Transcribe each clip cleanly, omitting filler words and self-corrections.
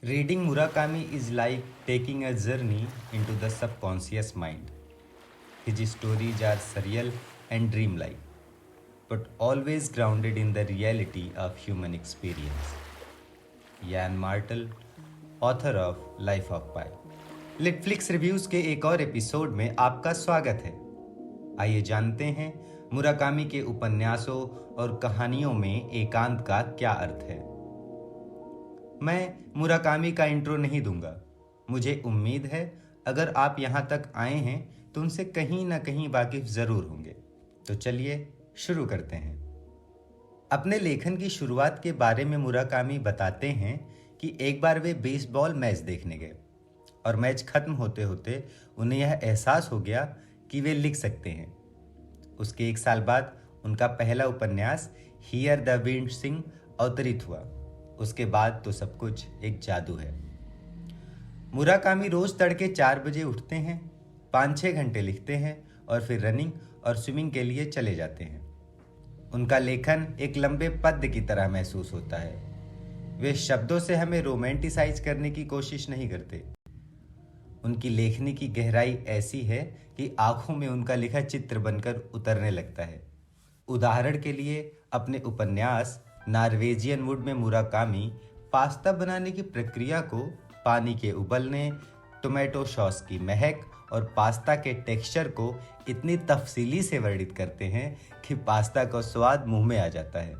Reading Murakami is like taking a journey into the subconscious mind. His stories are surreal and dreamlike, but always grounded in the reality of human experience. Yann Martel, author of Life of Pi. Litflix reviews के एक और episode में आपका स्वागत है। आइए जानते हैं मुराकामी के उपन्यासों और कहानियों में एकांत का क्या अर्थ है। मैं मुराकामी का इंट्रो नहीं दूंगा। मुझे उम्मीद है अगर आप यहाँ तक आए हैं तो उनसे कहीं ना कहीं वाकिफ ज़रूर होंगे। तो चलिए शुरू करते हैं। अपने लेखन की शुरुआत के बारे में मुराकामी बताते हैं कि एक बार वे बेसबॉल मैच देखने गए और मैच खत्म होते होते उन्हें यह एहसास हो गया कि वे लिख सकते हैं। उसके एक साल बाद उनका पहला उपन्यास हियर द विंड सिंग अवतरित हुआ। उसके बाद तो सब कुछ एक जादू है। मुराकामी रोज तड़के 4 बजे उठते हैं, 5-6 घंटे लिखते हैं और फिर रनिंग और स्विमिंग के लिए चले जाते हैं। उनका लेखन एक लंबे पद्य की तरह महसूस होता है। वे शब्दों से हमें रोमांटिसाइज करने की कोशिश नहीं करते। उनकी लेखनी की गहराई ऐसी है कि आंखों में उनका लिखा चित्र बनकर उतरने लगता है। उदाहरण के लिए अपने उपन्यास नॉर्वेजियन वुड में मुराकामी पास्ता बनाने की प्रक्रिया को पानी के उबलने, टोमेटो सॉस की महक और पास्ता के टेक्सचर को इतनी तफसीली से वर्णित करते हैं कि पास्ता का स्वाद मुंह में आ जाता है।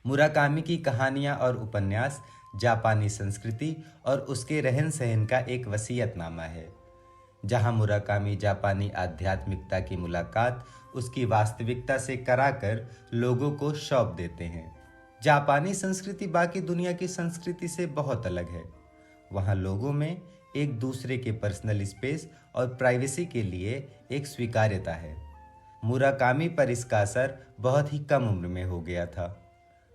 मुराकामी की कहानियां और उपन्यास जापानी संस्कृति और उसके रहन सहन का एक वसीयतनामा है, जहां मुराकामी जापानी आध्यात्मिकता की मुलाकात उसकी वास्तविकता से कराकर लोगों को शौक देते हैं। जापानी संस्कृति बाकी दुनिया की संस्कृति से बहुत अलग है। वहां लोगों में एक दूसरे के पर्सनल स्पेस और प्राइवेसी के लिए एक स्वीकार्यता है। मुराकामी पर इसका असर बहुत ही कम उम्र में हो गया था।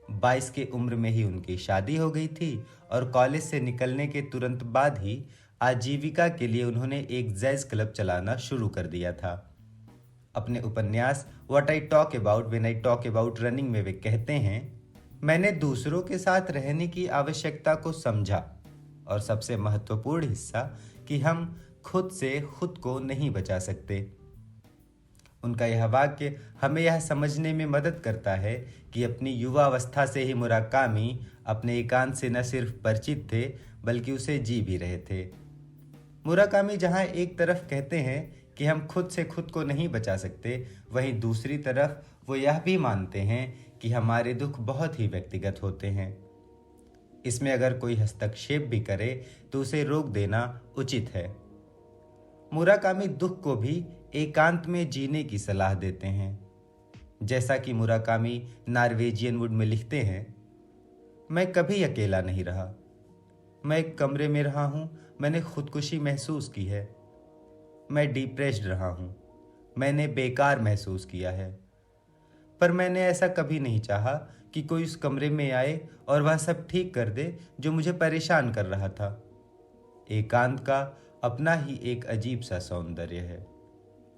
22 की उम्र में ही उनकी शादी हो गई थी और कॉलेज से निकलने के तुरंत बाद ही आजीविका के लिए उन्होंने एक जैज क्लब चलाना शुरू कर दिया था। अपने उपन्यास what I talk about when I talk about running में वे कहते हैं, मैंने दूसरों के साथ रहने की आवश्यकता को समझा और सबसे महत्वपूर्ण हिस्सा कि हम खुद से खुद को नहीं बचा सकते। उनका यह वाक्य हमें यह समझने में मदद करता है कि अपनी युवावस्था से ही मुराकामी अपने एकांत से न सिर्फ परिचित थे बल्कि उसे जी भी रहे थे। मुराकामी जहां एक तरफ कहते हैं कि हम खुद से खुद को नहीं बचा सकते, वहीं दूसरी तरफ वो यह भी मानते हैं कि हमारे दुख बहुत ही व्यक्तिगत होते हैं। इसमें अगर कोई हस्तक्षेप भी करे तो उसे रोक देना उचित है। मुराकामी दुख को भी एकांत में जीने की सलाह देते हैं। जैसा कि मुराकामी नॉर्वेजियन वुड में लिखते हैं, मैं कभी अकेला नहीं रहा। मैं एक कमरे में रहा हूं, मैंने खुदकुशी महसूस की है। मैं डिप्रेस्ड रहा हूं, मैंने बेकार महसूस किया है। पर मैंने ऐसा कभी नहीं चाहा कि कोई उस कमरे में आए और वह सब ठीक कर दे जो मुझे परेशान कर रहा था। एकांत का अपना ही एक अजीब सा सौंदर्य है।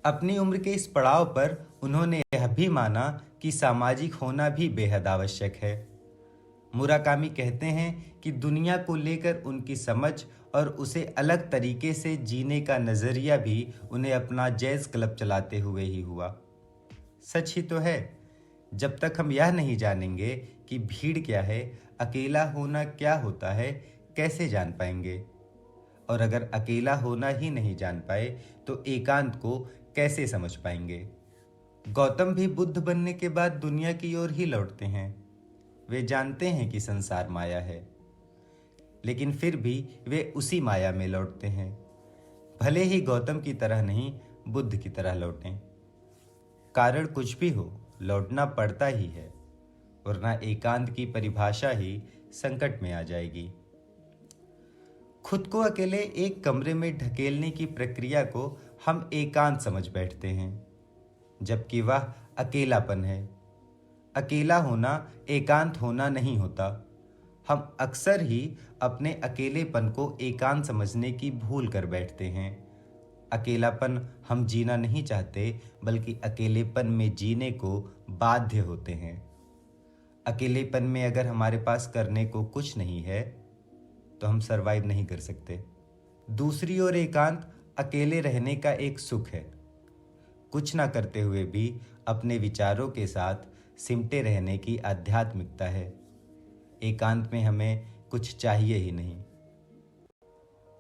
अपनी उम्र के इस पड़ाव पर उन्होंने यह भी माना कि सामाजिक होना भी बेहद आवश्यक है। मुराकामी कहते हैं कि दुनिया को लेकर उनकी समझ और उसे अलग तरीके से जीने का नजरिया भी उन्हें अपना जैज क्लब चलाते हुए ही हुआ। सच ही तो है, जब तक हम यह नहीं जानेंगे कि भीड़ क्या है, अकेला होना क्या होता है, कैसे जान पाएंगे? और अगर अकेला होना ही नहीं जान पाए तो एकांत को कैसे समझ पाएंगे? गौतम भी बुद्ध बनने के बाद दुनिया की ओर ही लौटते हैं। वे जानते हैं कि संसार माया है, लेकिन फिर भी वे उसी माया में लौटते हैं। भले ही गौतम की तरह नहीं, बुद्ध की तरह लौटें। कारण कुछ भी हो, लौटना पड़ता ही है, वरना एकांत की परिभाषा ही संकट में आ जाएगी। खुद को अकेले एक कमरे में ढकेलने की प्रक्रिया को हम एकांत समझ बैठते हैं, जबकि वह अकेलापन है। अकेला होना एकांत होना नहीं होता। हम अक्सर ही अपने अकेलेपन को एकांत समझने की भूल कर बैठते हैं। अकेलापन हम जीना नहीं चाहते, बल्कि अकेलेपन में जीने को बाध्य होते हैं। अकेलेपन में अगर हमारे पास करने को कुछ नहीं है तो हम सरवाइव नहीं कर सकते। दूसरी ओर एकांत अकेले रहने का एक सुख है। कुछ ना करते हुए भी अपने विचारों के साथ सिमटे रहने की आध्यात्मिकता है। एकांत में हमें कुछ चाहिए ही नहीं।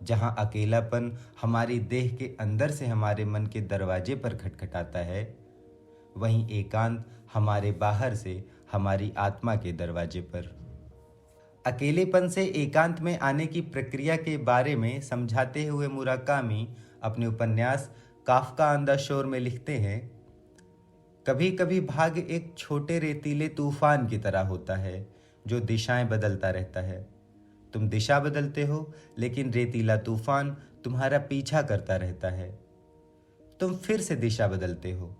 जहां अकेलापन हमारी देह के अंदर से हमारे मन के दरवाजे पर खटखटाता है, वहीं एकांत हमारे बाहर से हमारी आत्मा के दरवाजे पर। अकेलेपन से एकांत में आने की प्रक्रिया के बारे में समझाते हुए मुराकामी अपने उपन्यास काफका ऑन द शोर में लिखते हैं, कभी कभी भाग्य एक छोटे रेतीले तूफान की तरह होता है जो दिशाएं बदलता रहता है। तुम दिशा बदलते हो, लेकिन रेतीला तूफान तुम्हारा पीछा करता रहता है। तुम फिर से दिशा बदलते हो,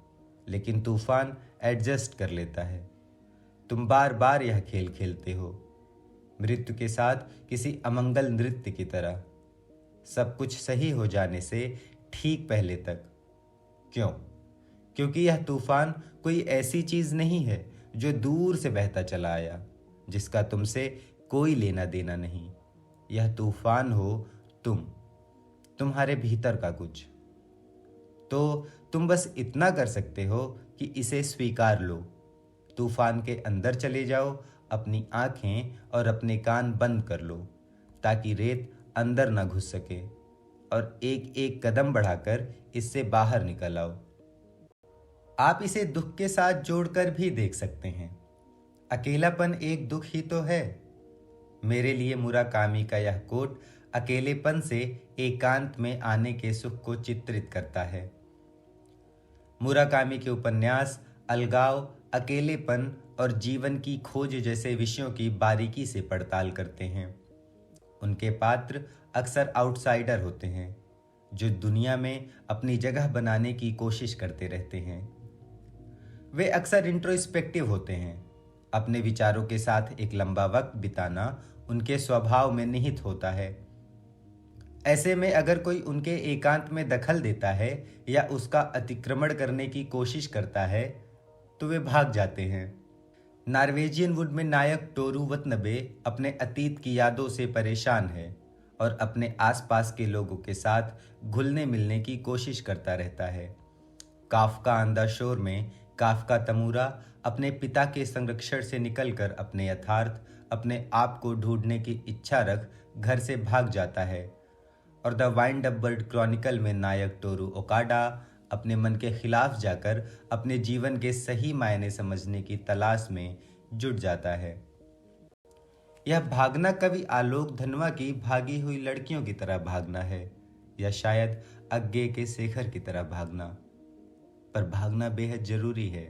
लेकिन तूफान एडजस्ट कर लेता है। तुम बार बार यह खेल खेलते हो, मृत्यु के साथ किसी अमंगल नृत्य की तरह, सब कुछ सही हो जाने से ठीक पहले तक। क्यों? क्योंकि यह तूफान कोई ऐसी चीज नहीं है जो दूर से बहता चला आया, जिसका तुमसे कोई लेना देना नहीं। यह तूफान हो तुम्हारे भीतर का कुछ। तो तुम बस इतना कर सकते हो कि इसे स्वीकार लो। तूफान के अंदर चले जाओ, अपनी आंखें और अपने कान बंद कर लो ताकि रेत अंदर ना घुस सके, और एक एक कदम बढ़ाकर इससे बाहर निकल आओ। आप इसे दुख के साथ जोड़कर भी देख सकते हैं। अकेलापन एक दुख ही तो है। मेरे लिए मुराकामी का यह कोट अकेलेपन से एकांत में आने के सुख को चित्रित करता है। मुराकामी के उपन्यास अलगाव, अकेलेपन और जीवन की खोज जैसे विषयों की बारीकी से पड़ताल करते हैं। उनके पात्र अक्सर आउटसाइडर होते हैं जो दुनिया में अपनी जगह बनाने की कोशिश करते रहते हैं। वे अक्सर इंट्रोस्पेक्टिव होते हैं। अपने विचारों के साथ एक लंबा वक्त बिताना उनके स्वभाव में निहित होता है। ऐसे में अगर कोई उनके एकांत में दखल देता है या उसका अतिक्रमण करने की कोशिश करता है तो वे भाग जाते हैं। नॉर्वेजियन वुड में नायक टोरू वतनबे अपने अतीत की यादों से परेशान है और अपने आसपास के लोगों के साथ घुलने मिलने की कोशिश करता रहता है। काफका ऑन द शोर में काफका तमूरा अपने पिता के संरक्षण से निकलकर अपने यथार्थ, अपने आप को ढूंढने की इच्छा रख घर से भाग जाता है, और the wind up bird Chronicle में नायक टोरू ओकाडा अपने मन के खिलाफ जाकर अपने जीवन के सही मायने समझने की तलाश में जुट जाता है। यह भागना कवि आलोक धनवा की भागी हुई लड़कियों की तरह भागना है, या शायद अज्ञे के शेखर की तरह भागना। पर भागना बेहद जरूरी है।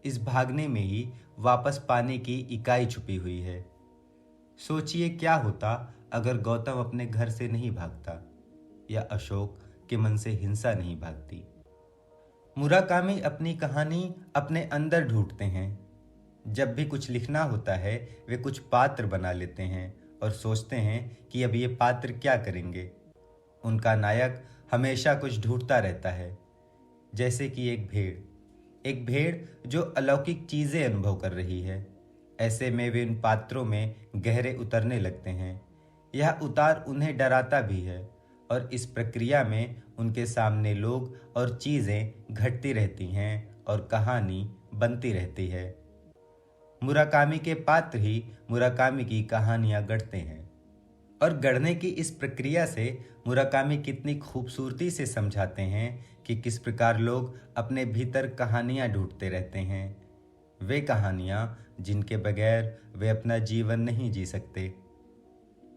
इस भागने में ही वापस पाने की इकाई छुपी हुई है। सोचिए क्या होता अगर गौतम अपने घर से नहीं भागता, या अशोक के मन से हिंसा नहीं भागती। मुराकामी अपनी कहानी अपने अंदर ढूंढते हैं। जब भी कुछ लिखना होता है वे कुछ पात्र बना लेते हैं और सोचते हैं कि अब ये पात्र क्या करेंगे। उनका नायक हमेशा कुछ ढूंढता रहता है, जैसे कि एक भेड़ जो अलौकिक चीजें अनुभव कर रही है। ऐसे में वे इन पात्रों में गहरे उतरने लगते हैं। यह उतार उन्हें डराता भी है, और इस प्रक्रिया में उनके सामने लोग और चीजें घटती रहती हैं और कहानी बनती रहती है। मुराकामी के पात्र ही मुराकामी की कहानियां गढ़ते हैं, और गढ़ने की इस प्रक्रिया से मुराकामी कितनी खूबसूरती से समझाते हैं कि किस प्रकार लोग अपने भीतर कहानियां ढूंढते रहते हैं। वे कहानियां जिनके बगैर वे अपना जीवन नहीं जी सकते।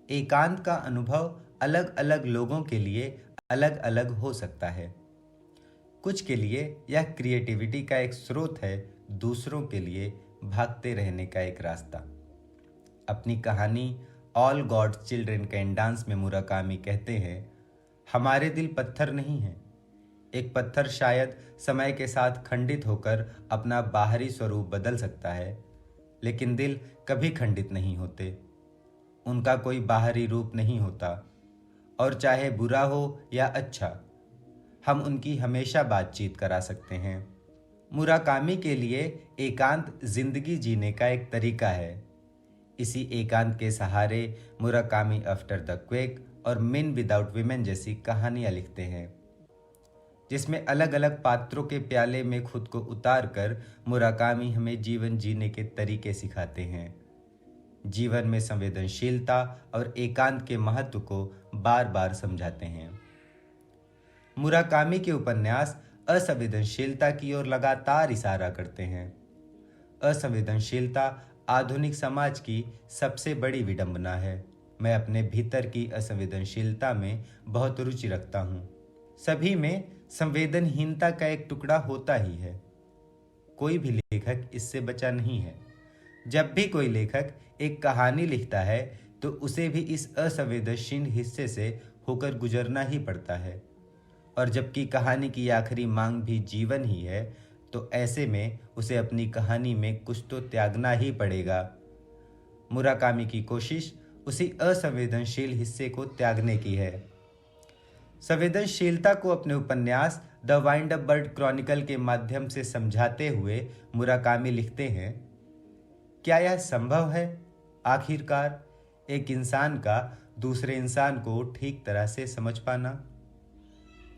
एकांत का अनुभव अलग अलग लोगों के लिए अलग अलग हो सकता है। कुछ के लिए यह क्रिएटिविटी का एक स्रोत है, दूसरों के लिए भागते रहने का एक रास्ता। अपनी कहानी All God's Children Can Dance में मुराकामी कहते हैं, हमारे दिल पत्थर नहीं है। एक पत्थर शायद समय के साथ खंडित होकर अपना बाहरी स्वरूप बदल सकता है, लेकिन दिल कभी खंडित नहीं होते। उनका कोई बाहरी रूप नहीं होता, और चाहे बुरा हो या अच्छा, हम उनकी हमेशा बातचीत करा सकते हैं। मुराकामी के लिए एकांत जिंदगी जीने का एक तरीका है। इसी एकांत के सहारे मुराकामी आफ्टर द क्वेक और मेन विदाउट विमेन जैसी कहानियां लिखते हैं, जिसमें अलग अलग पात्रों के प्याले में खुद को उतार कर मुराकामी हमें जीवन जीने के तरीके सिखाते हैं। जीवन में संवेदनशीलता और एकांत के महत्व को बार बार समझाते हैं। मुराकामी के उपन्यास असंवेदनशीलता की ओर लगातार इशारा करते हैं। असंवेदनशीलता आधुनिक समाज की सबसे बड़ी विडंबना है। मैं अपने भीतर की असंवेदनशीलता में बहुत रुचि रखता हूँ। सभी में संवेदनहीनता का एक टुकड़ा होता ही है। कोई भी लेखक इससे बचा नहीं है। जब भी कोई लेखक एक कहानी लिखता है तो उसे भी इस असंवेदनशील हिस्से से होकर गुजरना ही पड़ता है, और जबकि कहानी की आखिरी मांग भी जीवन ही है, तो ऐसे में उसे अपनी कहानी में कुछ तो त्यागना ही पड़ेगा। मुराकामी की कोशिश उसी असंवेदनशील हिस्से को त्यागने की है। संवेदनशीलता को अपने उपन्यास the wind up bird Chronicle के माध्यम से समझाते हुए मुराकामी लिखते हैं, क्या यह संभव है आखिरकार एक इंसान का दूसरे इंसान को ठीक तरह से समझ पाना?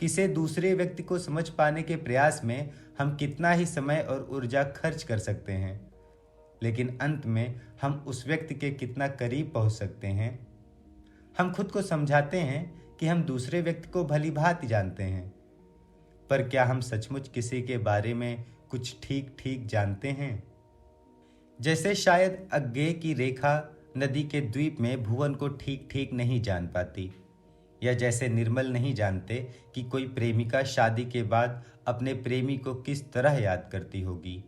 किसी दूसरे व्यक्ति को समझ पाने के प्रयास में हम कितना ही समय और ऊर्जा खर्च कर सकते हैं, लेकिन अंत में हम उस व्यक्ति के कितना करीब पहुंच सकते हैं? हम खुद को समझाते हैं कि हम दूसरे व्यक्ति को भली भांति जानते हैं, पर क्या हम सचमुच किसी के बारे में कुछ ठीक ठीक जानते हैं? जैसे शायद अज्ञेय की रेखा नदी के द्वीप में भुवन को ठीक ठीक नहीं जान पाती, या जैसे निर्मल नहीं जानते कि कोई प्रेमिका शादी के बाद अपने प्रेमी को किस तरह याद करती होगी,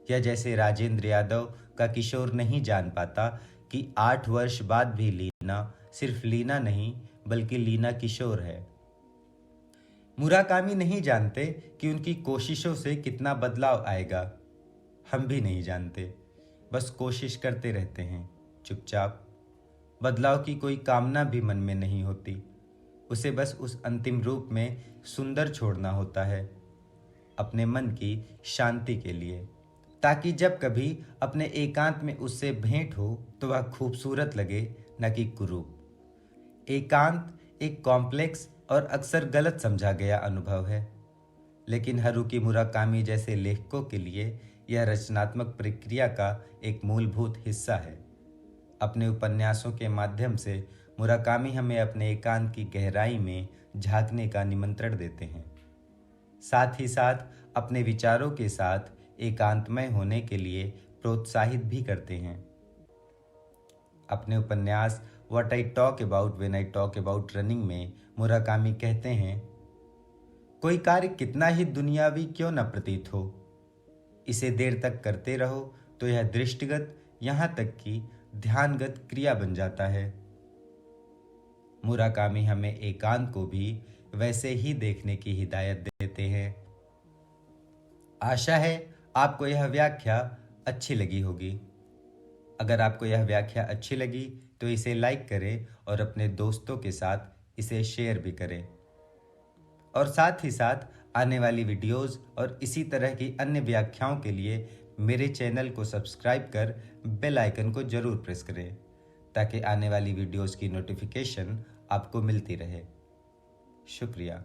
या जैसे राजेंद्र यादव का किशोर नहीं जान पाता कि 8 वर्ष बाद भी लीना सिर्फ लीना नहीं बल्कि लीना किशोर है। मुराकामी नहीं जानते कि उनकी कोशिशों से कितना बदलाव आएगा। हम भी नहीं जानते, बस कोशिश करते रहते हैं चुपचाप। बदलाव की कोई कामना भी मन में नहीं होती, उसे बस उस अंतिम रूप में सुंदर छोड़ना होता है, अपने मन की शांति के लिए, ताकि जब कभी अपने एकांत में उससे भेंट हो तो वह खूबसूरत लगे, न कि कुरूप। एकांत एक कॉम्प्लेक्स और अक्सर गलत समझा गया अनुभव है, लेकिन हारुकी मुराकामी जैसे लेखकों के लिए यह रचनात्मक प्रक्रिया का एक मूलभूत हिस्सा है। अपने उपन्यासों के माध्यम से मुराकामी हमें अपने एकांत की गहराई में झांकने का निमंत्रण देते हैं, साथ ही साथ अपने विचारों के साथ एकांतमय होने के लिए प्रोत्साहित भी करते हैं। अपने उपन्यास what I talk about when I talk about running में मुराकामी कहते हैं, कोई कार्य कितना ही दुनियावी क्यों न प्रतीत हो, इसे देर तक करते रहो तो यह दृष्टिगत यहाँ तक कि ध्यानगत क्रिया बन जाता है। मुराकामी हमें एकांत को भी वैसे ही देखने की हिदायत देते हैं। आशा है आपको यह व्याख्या अच्छी लगी होगी। अगर आपको यह व्याख्या अच्छी लगी तो इसे लाइक करें और अपने दोस्तों के साथ इसे शेयर भी करें, और साथ ही साथ आने वाली वीडियोस और इसी तरह की अन्य व्याख्याओं के लिए मेरे चैनल को सब्सक्राइब कर बेल आइकन को जरूर प्रेस करें, ताकि आने वाली वीडियोस की नोटिफिकेशन आपको मिलती रहे। शुक्रिया।